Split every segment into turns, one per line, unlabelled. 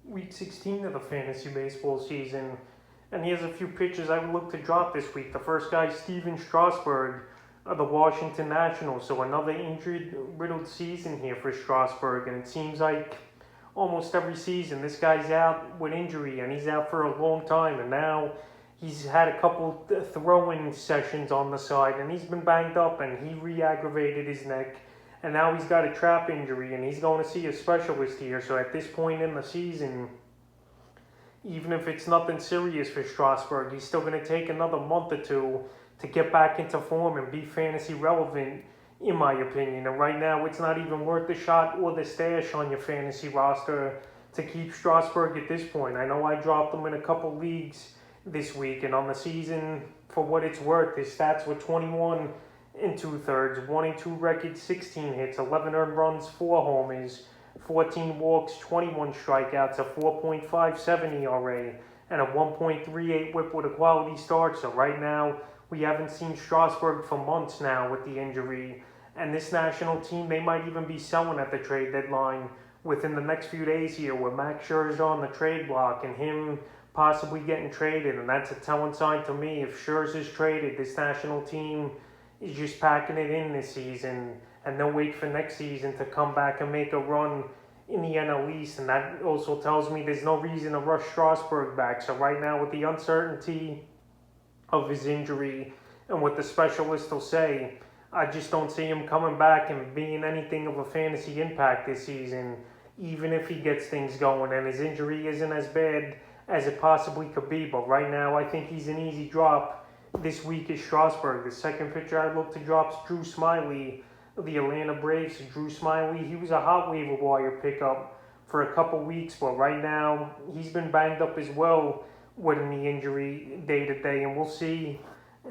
week 16 of the fantasy baseball season. And here's a few pitchers I would look to drop this week. The first guy, Steven Strasburg of the Washington Nationals. So another injury-riddled season here for Strasburg. And it seems like almost every season this guy's out with injury, and he's out for a long time. And now he's had a couple throwing sessions on the side, and he's been banged up, and he re-aggravated his neck. And now he's got a trap injury, and he's going to see a specialist here. So at this point in the season, even if it's nothing serious for Strasburg, he's still going to take another month or two to get back into form and be fantasy relevant, in my opinion. And right now, it's not even worth the shot or the stash on your fantasy roster to keep Strasburg at this point. I know I dropped him in a couple leagues this week, and on the season, for what it's worth, his stats were 21 and 2/3, 1-2 record, 16 hits, 11 earned runs, 4 homers, 14 walks, 21 strikeouts, a 4.57 ERA, and a 1.38 whip with a quality start. So right now, we haven't seen Strasburg for months now with the injury. And this national team, they might even be selling at the trade deadline within the next few days here, with Max Scherzer on the trade block and him possibly getting traded. And that's a telling sign to me. If Scherzer's traded, this national team is just packing it in this season, and they'll wait for next season to come back and make a run in the NL East. And that also tells me there's no reason to rush Strasburg back. So right now, with the uncertainty of his injury and what the specialists will say, I just don't see him coming back and being anything of a fantasy impact this season, even if he gets things going and his injury isn't as bad as it possibly could be. But right now, I think he's an easy drop this week is Strasburg. The second pitcher I look to drop is Drew Smyly of the Atlanta Braves. Drew Smyly, he was a hot waiver wire pickup for a couple weeks, but right now he's been banged up as well with a knee injury day to day, and we'll see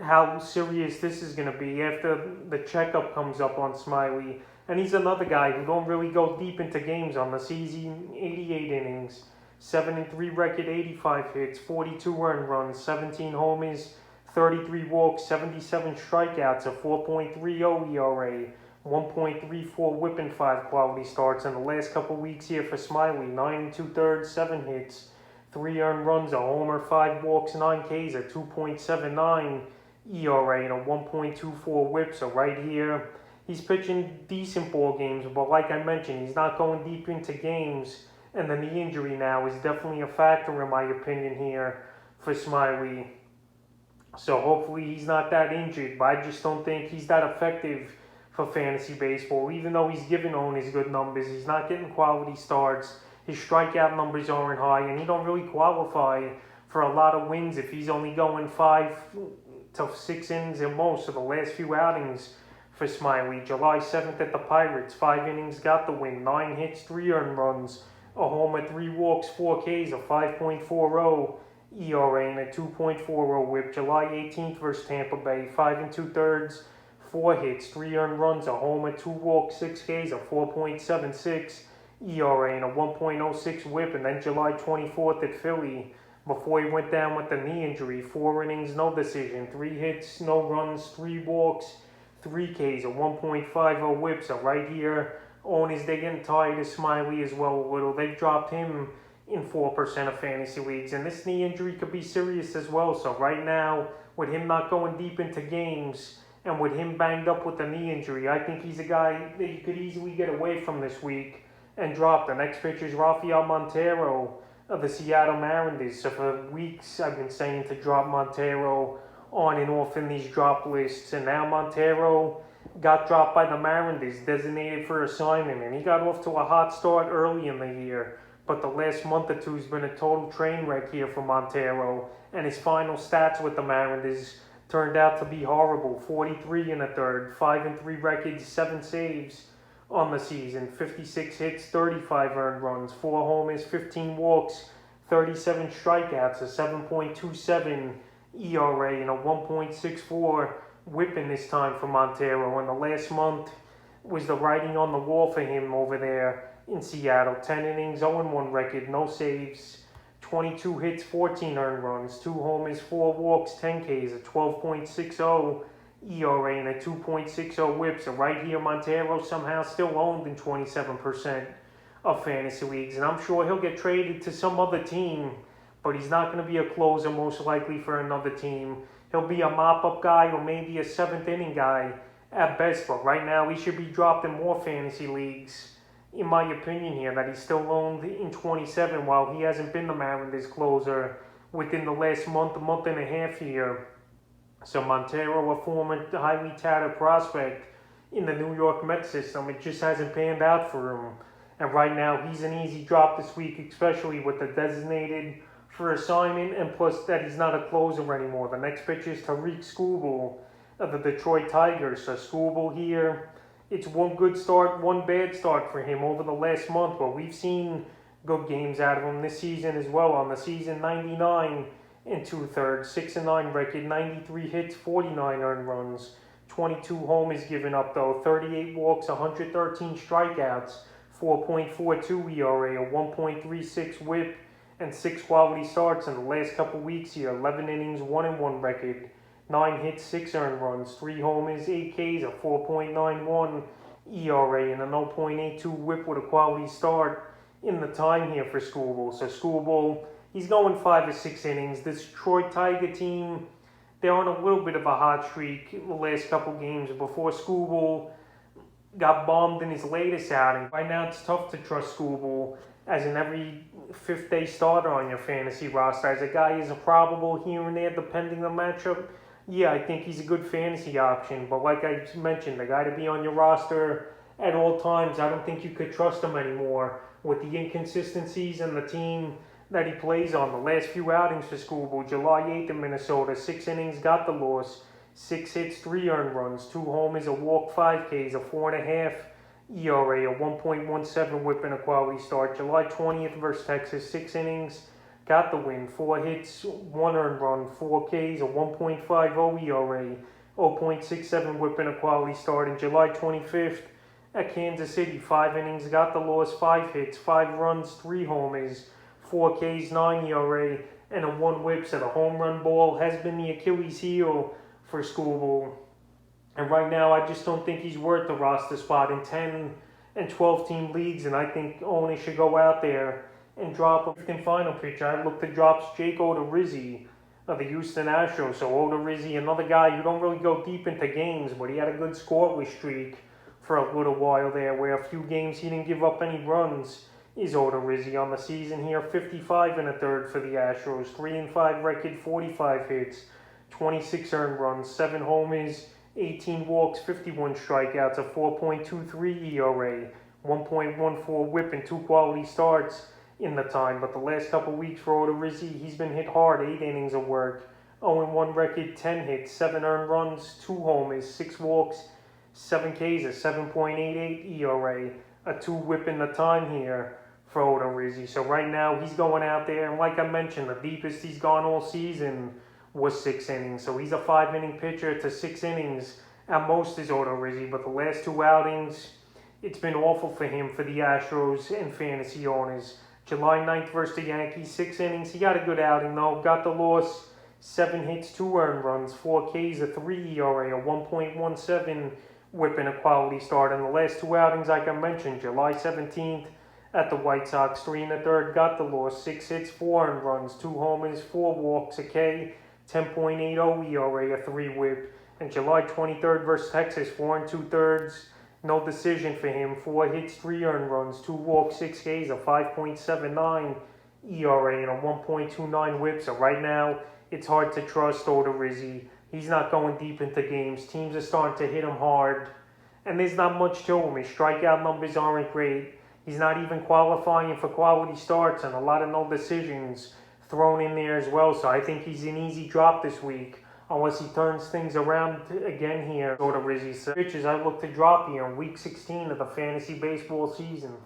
how serious this is going to be after the checkup comes up on Smyly. And he's another guy who don't really go deep into games on the season. 88 innings, 7-3 record, 85 hits, 42 earned runs, 17 homers, 33 walks, 77 strikeouts, a 4.30 ERA, 1.34 whip and 5 quality starts. In the last couple weeks here for Smyly, 9 2/3, 7 hits, 3 earned runs, a homer, 5 walks, 9 Ks, a 2.79 ERA, and a 1.24 whip. So right here, he's pitching decent ball games, but like I mentioned, he's not going deep into games, and the knee injury now is definitely a factor in my opinion here for Smyly. So hopefully he's not that injured, but I just don't think he's that effective for fantasy baseball. Even though he's giving owners good numbers, he's not getting quality starts. His strikeout numbers aren't high, and he don't really qualify for a lot of wins if he's only going 5 to 6 innings at most of the last few outings for Smyly. July 7th at the Pirates, 5 innings, got the win, 9 hits, 3 earned runs, a homer, 3 walks, 4 Ks, a 5.40 ERA, and a 2.40 whip. July 18th versus Tampa Bay, 5 2/3, 4 hits, 3 earned runs, a homer, 2 walks, 6 Ks, a 4.76 ERA, and a 1.06 whip. And then July 24th at Philly, before he went down with the knee injury, 4 innings, no decision, 3 hits, no runs, 3 walks, 3 Ks, a 1.50 whip. So right here, owners, they're getting tired of Smyly as well a little. They've dropped him in 4% of fantasy leagues, and this knee injury could be serious as well. So right now, with him not going deep into games and with him banged up with the knee injury, I think he's a guy that you could easily get away from this week and drop. The next pitcher is Rafael Montero of the Seattle Mariners. So for weeks I've been saying to drop Montero on and off in these drop lists, and now Montero got dropped by the Mariners, designated for assignment, and he got off to a hot start early in the year. But the last month or two has been a total train wreck here for Montero, and his final stats with the Mariners turned out to be horrible. 43 1/3, 5-3 records, 7 saves on the season, 56 hits, 35 earned runs, 4 homers, 15 walks, 37 strikeouts, a 7.27 ERA, and a 1.64 whip in this time for Montero. And the last month was the writing on the wall for him over there in Seattle. 10 innings, 0-1 record, no saves, 22 hits, 14 earned runs, 2 homers, 4 walks, 10 Ks, a 12.60 ERA, and a 2.60 whip. So right here, Montero somehow still owned in 27% of fantasy leagues, and I'm sure he'll get traded to some other team, but he's not going to be a closer most likely for another team. He'll be a mop-up guy or maybe a seventh inning guy at best, but right now he should be dropped in more fantasy leagues, in my opinion here, that he's still owned in 27 while he hasn't been the Mariners closer within the last month and a half here. So Montero, a former highly touted prospect in the New York Mets system, it just hasn't panned out for him. And right now he's an easy drop this week, especially with the designated for assignment, and plus that he's not a closer anymore. The next pitch is Tarik Skubal of the Detroit Tigers. So Skubal here, it's one good start, one bad start for him over the last month, but we've seen good games out of him this season as well. On the season, 99 and 2/3, 6-9 record, 93 hits, 49 earned runs, 22 homers given up though, 38 walks, 113 strikeouts, 4.42 ERA, a 1.36 WHIP, and 6 quality starts in the last couple weeks here. 11 innings, 1-1 record, 9 hits, 6 earned runs, 3 homers, 8 Ks, a 4.91 ERA, and a 0.82 WHIP with a quality start in the time here for Skubal. So Skubal, he's going 5 or 6 innings. This Detroit Tiger team, they're on a little bit of a hot streak the last couple games before Skubal got bombed in his latest outing. Right now it's tough to trust Skubal as an every 5th day starter on your fantasy roster. As a guy who's a probable here and there depending on matchup, yeah, I think he's a good fantasy option. But like I mentioned, the guy to be on your roster at all times, I don't think you could trust him anymore with the inconsistencies and the team that he plays on. The last few outings for Skubal: July 8th in Minnesota, 6 innings, got the loss, 6 hits, 3 earned runs, 2 homers, a walk, 5 Ks, a 4.5 ERA, a 1.17 WHIP, and a quality start. July 20th versus Texas, 6 innings, got the win, 4 hits, 1 earned run, 4 Ks, a 1.50 ERA, 0.67 WHIP, and a quality start. And July 25th at Kansas City, 5 innings, got the loss, 5 hits, 5 runs, 3 homers, 4 Ks, 9 ERA, and a 1 WHIP. So the home run ball has been the Achilles heel for Skubal. And right now, I just don't think he's worth the roster spot in 10 and 12 team leagues, and I think owners should go out there and drop him. In final pitcher, I look to drop Jake Odorizzi of the Houston Astros. So Odorizzi, another guy who don't really go deep into games, but he had a good scoreless streak for a little while there, where a few games he didn't give up any runs. Is Odorizzi on the season here, 55 1/3 for the Astros, 3-5 record, 45 hits, 26 earned runs, 7 homers, 18 walks, 51 strikeouts, a 4.23 ERA, 1.14 WHIP, and 2 quality starts in the time. But the last couple weeks for Odorizzi, he's been hit hard, 8 innings of work, 0-1 record, 10 hits, 7 earned runs, 2 homers, 6 walks, 7 Ks, a 7.88 ERA, a 2 WHIP in the time here for Odorizzi. So right now he's going out there, and like I mentioned, the deepest he's gone all season was 6 innings. So he's a 5-inning pitcher to 6 innings at most is Odorizzi. But the last 2 outings, it's been awful for him, for the Astros and fantasy owners. July 9th versus the Yankees, 6 innings. He got a good outing though. Got the loss, 7 hits, 2 earned runs, 4 Ks, a 3 ERA, a 1.17 WHIP, and a quality start. In the last 2 outings, like I mentioned, July 17th at the White Sox, 3 1/3, got the loss, 6 hits, 4 earned runs, 2 homers, 4 walks, a K, 10.80 ERA, a 3 WHIP. And July 23rd versus Texas, 4 2/3, no decision for him, 4 hits, 3 earned runs, 2 walks, 6 Ks, a 5.79 ERA, and a 1.29 WHIP. So right now, it's hard to trust Odorizzi. He's not going deep into games. Teams are starting to hit him hard, and there's not much to him. His strikeout numbers aren't great. He's not even qualifying for quality starts, and a lot of no decisions thrown in there as well. So I think he's an easy drop this week, unless he turns things around again here. Odorizzi. So pitches I look to drop here in Week 16 of the fantasy baseball season.